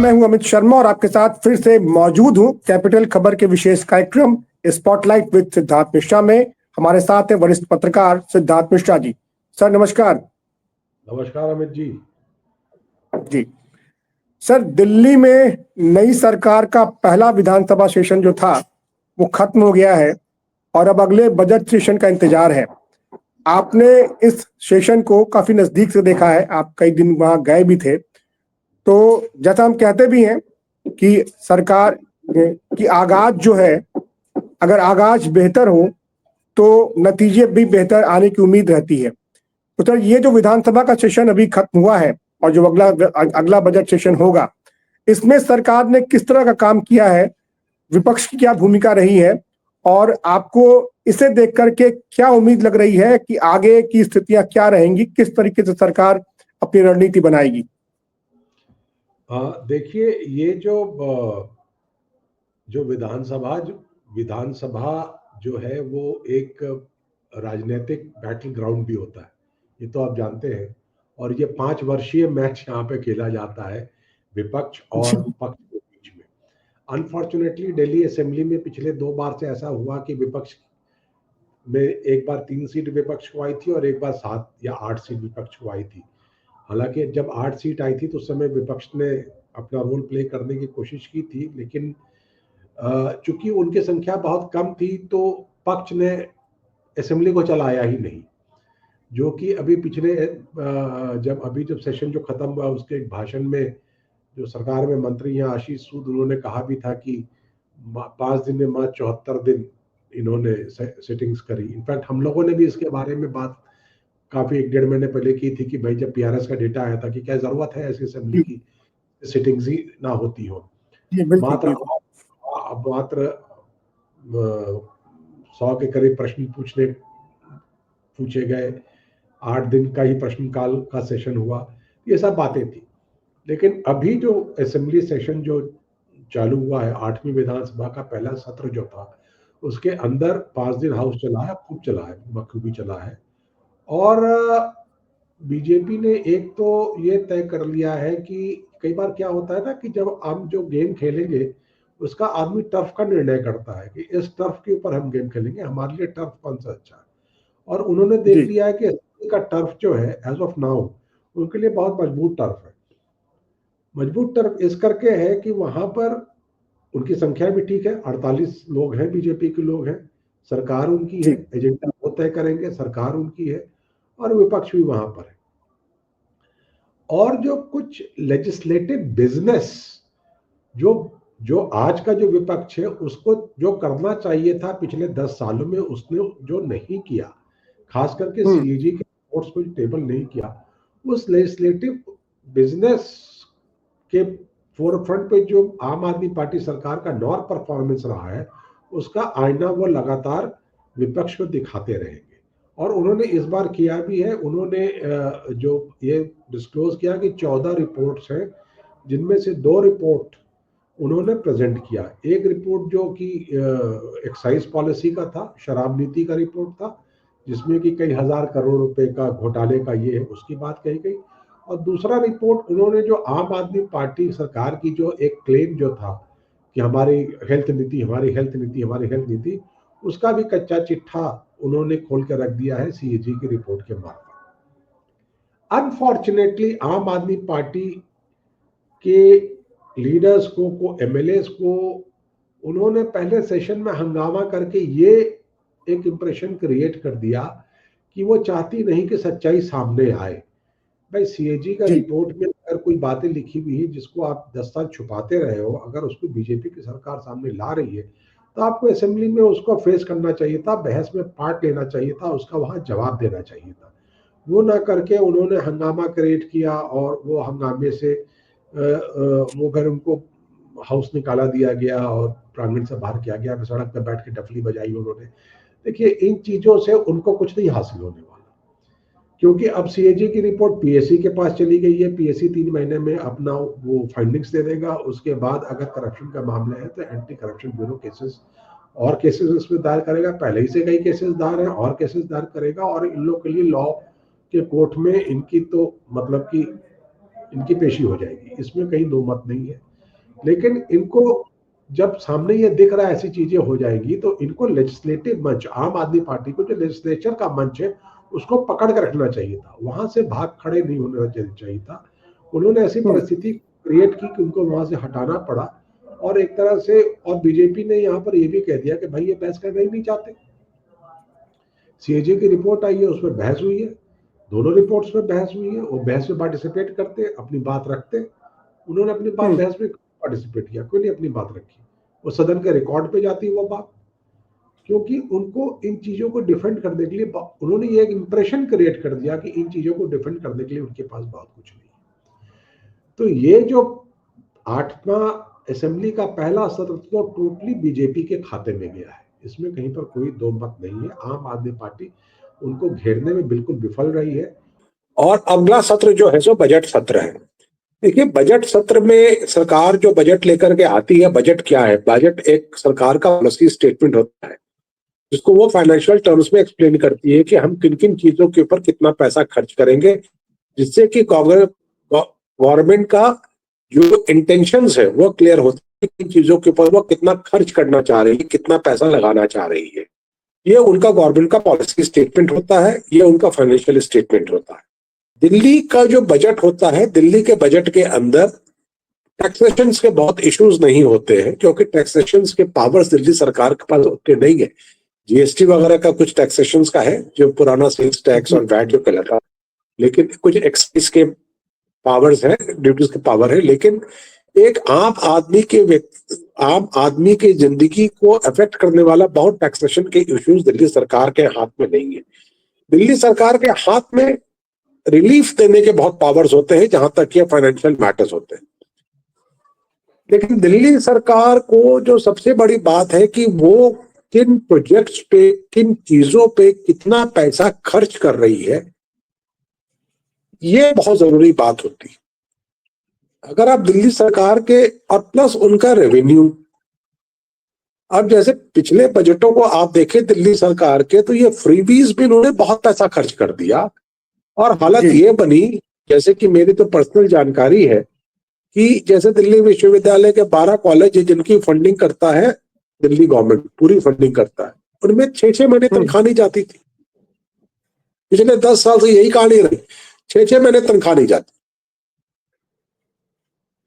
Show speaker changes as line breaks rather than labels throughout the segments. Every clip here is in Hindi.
मैं हूं अमित शर्मा और आपके साथ फिर से मौजूद हूं कैपिटल खबर के विशेष कार्यक्रम स्पॉटलाइट विद सिद्धार्थ मिश्रा में। हमारे साथ है वरिष्ठ पत्रकार सिद्धार्थ मिश्रा जी। सर नमस्कार।
नमस्कार अमित जी।
जी सर, दिल्ली में नई सरकार का पहला विधानसभा सेशन जो था वो खत्म हो गया है और अब अगले बजट सेशन का इंतजार है। आपने इस सेशन को काफी नजदीक से देखा है, आप कई दिन वहां गए भी थे। तो जैसा हम कहते भी हैं कि सरकार की आगाज जो है, अगर आगाज बेहतर हो तो नतीजे भी बेहतर आने की उम्मीद रहती है। तो सर, ये जो विधानसभा का सेशन अभी खत्म हुआ है और जो अगला बजट सेशन होगा, इसमें सरकार ने किस तरह का काम किया है, विपक्ष की क्या भूमिका रही है और आपको इसे देख करके क्या उम्मीद लग रही है कि आगे की स्थितियां क्या रहेंगी, किस तरीके से सरकार अपनी रणनीति बनाएगी?
देखिए, ये जो विधानसभा जो है वो एक राजनीतिक बैटल ग्राउंड भी होता है, ये तो आप जानते हैं। और ये 5 वर्षीय मैच यहाँ पे खेला जाता है विपक्ष और पक्ष के बीच में। अनफॉर्चुनेटली दिल्ली असेंबली में पिछले 2 बार से ऐसा हुआ कि विपक्ष में एक बार 3 सीट विपक्ष को आई थी और एक बार 7 या 8 सीट विपक्ष को आई थी। हालांकि जब 8 सीट आई थी तो उस समय विपक्ष ने अपना रोल प्ले करने की कोशिश की थी, लेकिन चूंकि उनकी संख्या बहुत कम थी तो पक्ष ने असेंबली को चलाया ही नहीं। जो कि अभी पिछले जब सेशन जो खत्म हुआ उसके एक भाषण में जो सरकार में मंत्री हैं आशीष सूद, उन्होंने कहा भी था कि 5 दिन में 74 दिन इन्होंने सिटिंग्स करी। इनफैक्ट हम लोगों ने भी इसके बारे में बात काफी 1-1.5 महीने पहले की थी कि भाई जब पीआरएस का डेटा आया था कि क्या जरूरत है ऐसी असेंबली की सिटिंग्स ही ना होती हो। मात्र 100 के करीब प्रश्न पूछे गए, 8 दिन का ही प्रश्नकाल का सेशन हुआ, ये सब बातें थी। लेकिन अभी जो असेंबली सेशन जो चालू हुआ है, 8वीं विधानसभा का पहला सत्र जो था, उसके अंदर 5 दिन हाउस चला है, खूब चला है, बखूबी चला है। और बीजेपी ने एक तो ये तय कर लिया है कि कई बार क्या होता है ना कि जब हम जो गेम खेलेंगे उसका आदमी टर्फ का निर्णय करता है कि इस टर्फ के ऊपर हम गेम खेलेंगे, हमारे लिए टर्फ कौन सा अच्छा है। और उन्होंने देख लिया है कि का टर्फ जो है एज ऑफ नाउ उनके लिए बहुत मजबूत टर्फ है। मजबूत टर्फ इस करके है कि वहां पर उनकी संख्या भी ठीक है, 48 लोग हैं, बीजेपी के लोग हैं, सरकार उनकी है, एजेंडा वो तय करेंगे, सरकार उनकी है और विपक्ष भी वहां पर है। और जो कुछ लेजिस्लेटिव बिजनेस जो आज का जो विपक्ष है उसको जो करना चाहिए था पिछले 10 सालों में उसने जो नहीं किया, खास करके सीएजी के रिपोर्ट्स को टेबल नहीं किया, उस लेजिस्लेटिव बिजनेस के फोरफ्रंट पे जो आम आदमी पार्टी सरकार का नॉन परफॉर्मेंस रहा है उसका आईना वो लगातार विपक्ष को दिखाते रहेंगे। और उन्होंने इस बार किया भी है। उन्होंने जो ये डिस्क्लोज किया कि 14 रिपोर्ट्स हैं, जिनमें से 2 रिपोर्ट उन्होंने प्रेजेंट किया। एक रिपोर्ट जो कि एक्साइज पॉलिसी का था, शराब नीति का रिपोर्ट था, जिसमें कि कई हजार करोड़ रुपए का घोटाले का ये है, उसकी बात कही गई। और दूसरा रिपोर्ट उन्होंने जो आम आदमी पार्टी सरकार की जो एक क्लेम जो था कि हमारी हेल्थ नीति, उसका भी कच्चा चिट्ठा उन्होंने खोल के रख दिया है सीएजी की रिपोर्ट के मार्फत। अनफॉर्चुनेटली आम आदमी पार्टी के लीडर्स को एमएलएस को उन्होंने पहले सेशन में हंगामा करके ये एक इंप्रेशन क्रिएट कर दिया कि वो चाहती नहीं कि सच्चाई सामने आए। भाई सीएजी का रिपोर्ट में अगर कोई बातें लिखी हुई है जिसको आप 10 साल छुपाते रहे हो, अगर उसको बीजेपी की सरकार सामने ला रही है तो आपको असेंबली में उसको फेस करना चाहिए था, बहस में पार्ट लेना चाहिए था, उसका वहां जवाब देना चाहिए था। वो ना करके उन्होंने हंगामा क्रिएट किया और वो हंगामे से वो घर उनको हाउस निकाला दिया गया और प्रांगण से बाहर किया गया, सड़क पर बैठ के डफली बजाई उन्होंने। देखिए, इन चीजों से उनको कुछ नहीं हासिल होने वाला, क्योंकि अब सीएजी की रिपोर्ट पीएससी के पास चली गई है। पीएससी 3 महीने में अपना वो फाइंडिंग्स दे देगा। उसके बाद अगर करप्शन का मामला है तो एंटी करप्शन ब्यूरो केसेस इसमें दायर करेगा। पहले ही से कई केसेस दायर है और केसेस दायर करेगा और इन लोग के लिए लॉ के कोर्ट में इनकी तो मतलब कि इनकी पेशी हो जाएगी, इसमें कहीं दो मत नहीं है। लेकिन इनको जब सामने ये दिख रहा है ऐसी चीजें हो जाएंगी तो इनको लेजिस्लेटिव मंच, आम आदमी पार्टी को जो लेजिस्लेचर का मंच है उसको पकड़ कर रखना चाहिए था, वहां से भाग खड़े नहीं होना चाहिए था। उन्होंने ऐसी परिस्थिति क्रिएट की कि उनको वहां से हटाना पड़ा। और एक तरह से और बीजेपी ने यहाँ पर यह भी कह दिया कि भाई ये बहस करना ही नहीं चाहते। सीएजी की रिपोर्ट आई है, उसमें बहस हुई है, दोनों रिपोर्ट्स में बहस हुई है, वो बहस में पार्टिसिपेट करते, अपनी बात रखते। उन्होंने अपनी बात बहस में पार्टिसिपेट किया, क्यों नहीं अपनी बात रखी? वो सदन के रिकॉर्ड पे जाती वो बात, क्योंकि उनको इन चीजों को डिफेंड करने के लिए उन्होंने ये एक इंप्रेशन क्रिएट कर दिया कि इन चीजों को डिफेंड करने के लिए उनके पास बहुत कुछ नहीं है। तो ये जो 8वां असेंबली का पहला सत्र तो टोटली बीजेपी के खाते में गया है, इसमें कहीं पर कोई दो मत नहीं है। आम आदमी पार्टी उनको घेरने में बिल्कुल विफल रही है।
और अगला सत्र जो है सो बजट सत्र है। देखिए, बजट सत्र में सरकार जो बजट लेकर के आती है, बजट क्या है? बजट एक सरकार का पॉलिसी स्टेटमेंट होता है जिसको वो फाइनेंशियल टर्म्स में एक्सप्लेन करती है कि हम किन किन चीजों के ऊपर कितना पैसा खर्च करेंगे, जिससे कि गवर्नमेंट का जो इंटेंशंस है वो क्लियर होता है, किन चीजों के ऊपर वो कितना खर्च करना चाह रही है, कितना पैसा लगाना चाह रही है। ये उनका गवर्नमेंट का पॉलिसी स्टेटमेंट होता है, ये उनका फाइनेंशियल स्टेटमेंट होता है। दिल्ली का जो बजट होता है, दिल्ली के बजट के अंदर टैक्सेशन के बहुत इश्यूज नहीं होते हैं, क्योंकि टैक्सेशन के पावर्स दिल्ली सरकार के पास उतने नहीं है। जीएसटी वगैरह का कुछ टैक्सेशन का है, जो पुराना सेल्स टैक्स और वैट जो कहलाता, लेकिन कुछ एक्साइज के पावर्स है, ड्यूटीज के पावर है। लेकिन एक आम आदमी के जिंदगी को अफेक्ट करने वाला बहुत टैक्सेशन के इश्यूज दिल्ली सरकार के हाथ में नहीं है। दिल्ली सरकार के हाथ में रिलीफ देने के बहुत पावर्स होते हैं जहां तक ये फाइनेंशियल मैटर्स होते हैं। लेकिन दिल्ली सरकार को जो सबसे बड़ी बात है कि वो किन प्रोजेक्ट्स पे, किन चीजों पे कितना पैसा खर्च कर रही है, ये बहुत जरूरी बात होती है। अगर आप दिल्ली सरकार के और प्लस उनका रेवेन्यू, अब जैसे पिछले बजटों को आप देखें दिल्ली सरकार के, तो ये फ्रीबीज भी उन्होंने बहुत पैसा खर्च कर दिया। और हालत ये बनी, जैसे कि मेरी तो पर्सनल जानकारी है कि जैसे दिल्ली विश्वविद्यालय के 12 कॉलेज जिनकी फंडिंग करता है दिल्ली गवर्नमेंट, पूरी फंडिंग करता है, उनमें 6-6 महीने तनख्वाह नहीं जाती थी। पिछले 10 साल से यही कहानी रही, 6-6 महीने तनख्वाह नहीं जाती,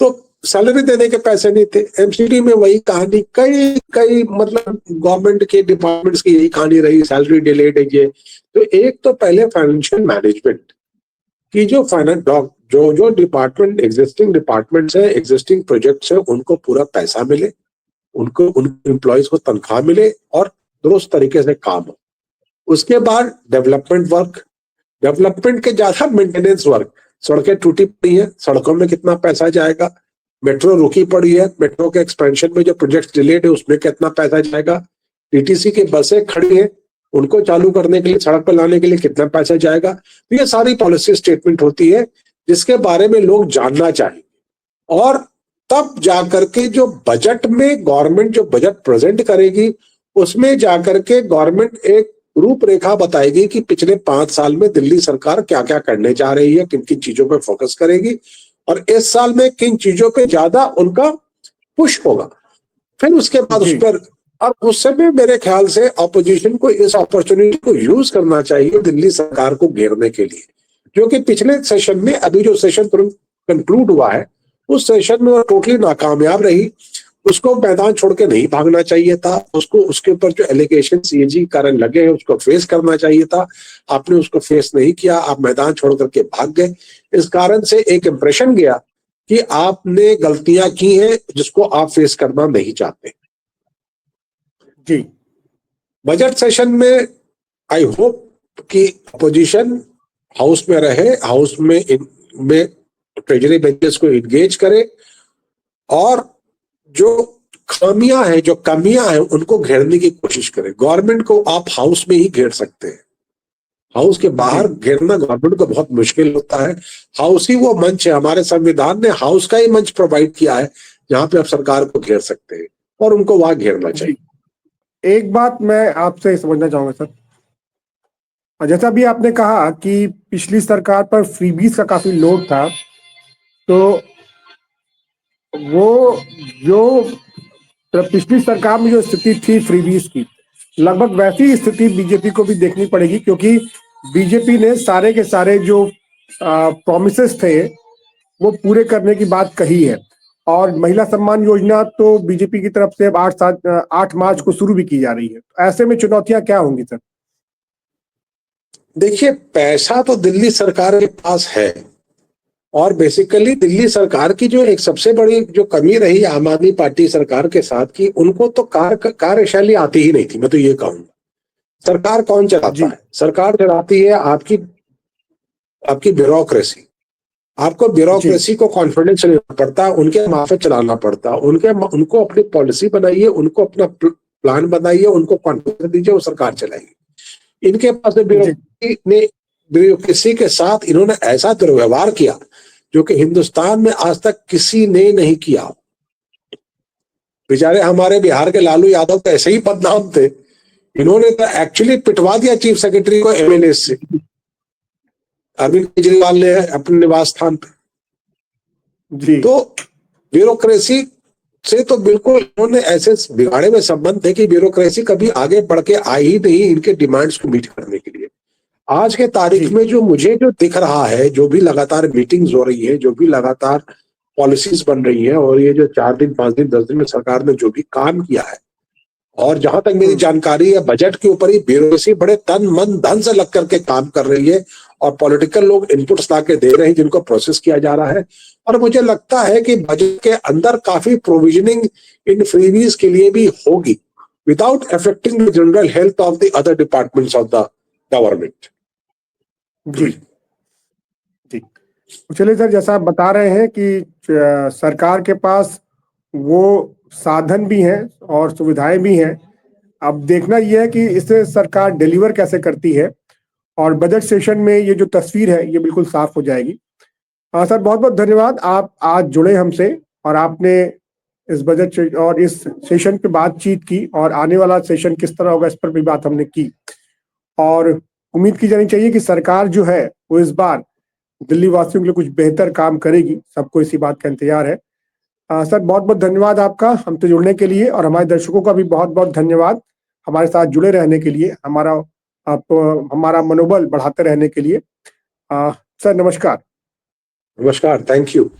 तो सैलरी देने के पैसे नहीं थे। एमसीडी में वही कहानी, कई मतलब गवर्नमेंट के डिपार्टमेंट्स की यही कहानी रही, सैलरी डिलेड है ये। तो एक तो पहले फाइनेंशियल मैनेजमेंट की जो डिपार्टमेंट, एग्जिस्टिंग डिपार्टमेंट्स है, एग्जिस्टिंग प्रोजेक्ट्स है, उनको पूरा पैसा मिले, उनको उन एम्प्लॉयज को तनख्वाह मिले और दुरुस्त तरीके से काम हो। उसके बाद डेवलपमेंट वर्क, डेवलपमेंट के ज्यादा मेंटेनेंस वर्क, सड़कें टूटी पड़ी है, सड़कों में कितना पैसा जाएगा, मेट्रो रुकी पड़ी है, मेट्रो के एक्सपेंशन में जो प्रोजेक्ट डिलेड है उसमें कितना पैसा जाएगा, टीटीसी की बसें खड़ी है, उनको चालू करने के लिए, सड़क पर लाने के लिए कितना पैसा जाएगा। तो ये सारी पॉलिसी स्टेटमेंट होती है जिसके बारे में लोग जानना चाहिए। और तब जाकर के जो बजट में गवर्नमेंट जो बजट प्रेजेंट करेगी, उसमें जाकर के गवर्नमेंट एक रूपरेखा बताएगी कि पिछले 5 साल में दिल्ली सरकार क्या क्या करने जा रही है, किन किन चीजों पर फोकस करेगी और इस साल में किन चीजों पे ज्यादा उनका पुश होगा। फिर उसके बाद उस पर, और उस समय मेरे ख्याल से ऑपोजिशन को इस अपॉर्चुनिटी को यूज करना चाहिए दिल्ली सरकार को घेरने के लिए, क्योंकि पिछले सेशन में, अभी जो सेशन तुरंत कंक्लूड हुआ है, उस सेशन में वो टोटली नाकामयाब रही। उसको मैदान छोड़ के नहीं भागना चाहिए था, उसको उसके ऊपर जो एलिगेशन सीएजी कारण लगे हैं उसको फेस करना चाहिए था। आपने उसको फेस नहीं किया, आप मैदान छोड़ करके भाग गए। इस कारण से एक इंप्रेशन गया कि आपने गलतियां की हैं जिसको आप फेस करना नहीं चाहते।
जी,
बजट सेशन में आई होप कि अपोजिशन हाउस में रहे, हाउस में ट्रेजरी बेंचेस को इंगेज करे और जो खामियां हैं, जो कमियां हैं, उनको घेरने की कोशिश करे। गवर्नमेंट को आप हाउस में ही घेर सकते हैं, हाउस के बाहर घेरना गवर्नमेंट को बहुत मुश्किल होता है। हाउस ही वो मंच है, हमारे संविधान ने हाउस का ही मंच प्रोवाइड किया है जहां पे आप सरकार को घेर सकते हैं और उनको वहां घेरना चाहिए।
एक बात मैं आपसे समझना चाहूंगा सर, जैसा भी आपने कहा कि पिछली सरकार पर फ्रीबीज का काफी लोड था, तो वो जो पिछली सरकार में जो स्थिति थी फ्रीबीज की, लगभग वैसी स्थिति बीजेपी को भी देखनी पड़ेगी, क्योंकि बीजेपी ने सारे के सारे जो प्रॉमिसेस थे वो पूरे करने की बात कही है। और महिला सम्मान योजना तो बीजेपी की तरफ से अब 8 मार्च को शुरू भी की जा रही है। तो ऐसे में चुनौतियां क्या होंगी सर?
देखिए, पैसा तो दिल्ली सरकार के पास है, और बेसिकली दिल्ली सरकार की जो एक सबसे बड़ी जो कमी रही आम आदमी पार्टी सरकार के साथ की, उनको तो कार्यशैली आती ही नहीं थी। मैं तो ये कहूंगा, सरकार कौन चलाता है? सरकार चलाती है आपकी ब्यूरोक्रेसी। आपको ब्यूरोक्रेसी को कॉन्फिडेंस लेना पड़ता है, उनके मार्फत चलाना पड़ता है, उनको अपनी पॉलिसी बनाइए, उनको अपना प्लान बनाइए, उनको कॉन्फिडेंस दीजिए, वो सरकार चलाएगी। इनके पास ब्यूरोक्रेसी के साथ इन्होंने ऐसा दुर्व्यवहार किया जो कि हिंदुस्तान में आज तक किसी ने नहीं किया। बेचारे हमारे बिहार के लालू यादव तो ऐसे ही बदनाम थे, इन्होंने तो एक्चुअली पिटवा दिया चीफ सेक्रेटरी को एमएलए से, अरविंद केजरीवाल ने अपने निवास स्थान पे जी। तो ब्यूरोक्रेसी से तो बिल्कुल इन्होंने ऐसे बिगाड़े में संबंध थे कि ब्यूरोक्रेसी कभी आगे बढ़ के आई ही नहीं इनके डिमांड्स को मीट करने के लिए। आज के तारीख में जो मुझे जो दिख रहा है, जो भी लगातार मीटिंग्स हो रही है, जो भी लगातार पॉलिसीज बन रही है, और ये जो 4 दिन 5 दिन 10 दिन में सरकार ने जो भी काम किया है, और जहां तक मेरी जानकारी है बजट के ऊपर ही ब्यूरोक्रेसी बड़े तन मन धन से लग करके काम कर रही है, और पॉलिटिकल लोग इनपुट्स ला के दे रहे हैं जिनको प्रोसेस किया जा रहा है। और मुझे लगता है कि बजट के अंदर काफी प्रोविजनिंग इन फ्रीबीज के लिए भी होगी, without affecting the general health of the other departments of the government.
जी जी, चलिए सर, जैसा आप बता रहे हैं कि सरकार के पास वो साधन भी हैं और सुविधाएं भी हैं। अब देखना यह है कि इसे सरकार डिलीवर कैसे करती है, और बजट सेशन में ये जो तस्वीर है ये बिल्कुल साफ हो जाएगी। सर, बहुत बहुत धन्यवाद, आप आज जुड़े हमसे और आपने इस बजट और इस सेशन पे बातचीत की, और आने वाला सेशन किस तरह होगा इस पर भी बात हमने की। और उम्मीद की जानी चाहिए कि सरकार जो है वो इस बार दिल्ली वासियों के लिए कुछ बेहतर काम करेगी। सबको इसी बात का इंतजार है। सर, बहुत बहुत धन्यवाद आपका हमसे जुड़ने के लिए, और हमारे दर्शकों का भी बहुत बहुत धन्यवाद हमारे साथ जुड़े रहने के लिए, हमारा मनोबल बढ़ाते रहने के लिए। सर, नमस्कार।
नमस्कार, थैंक यू।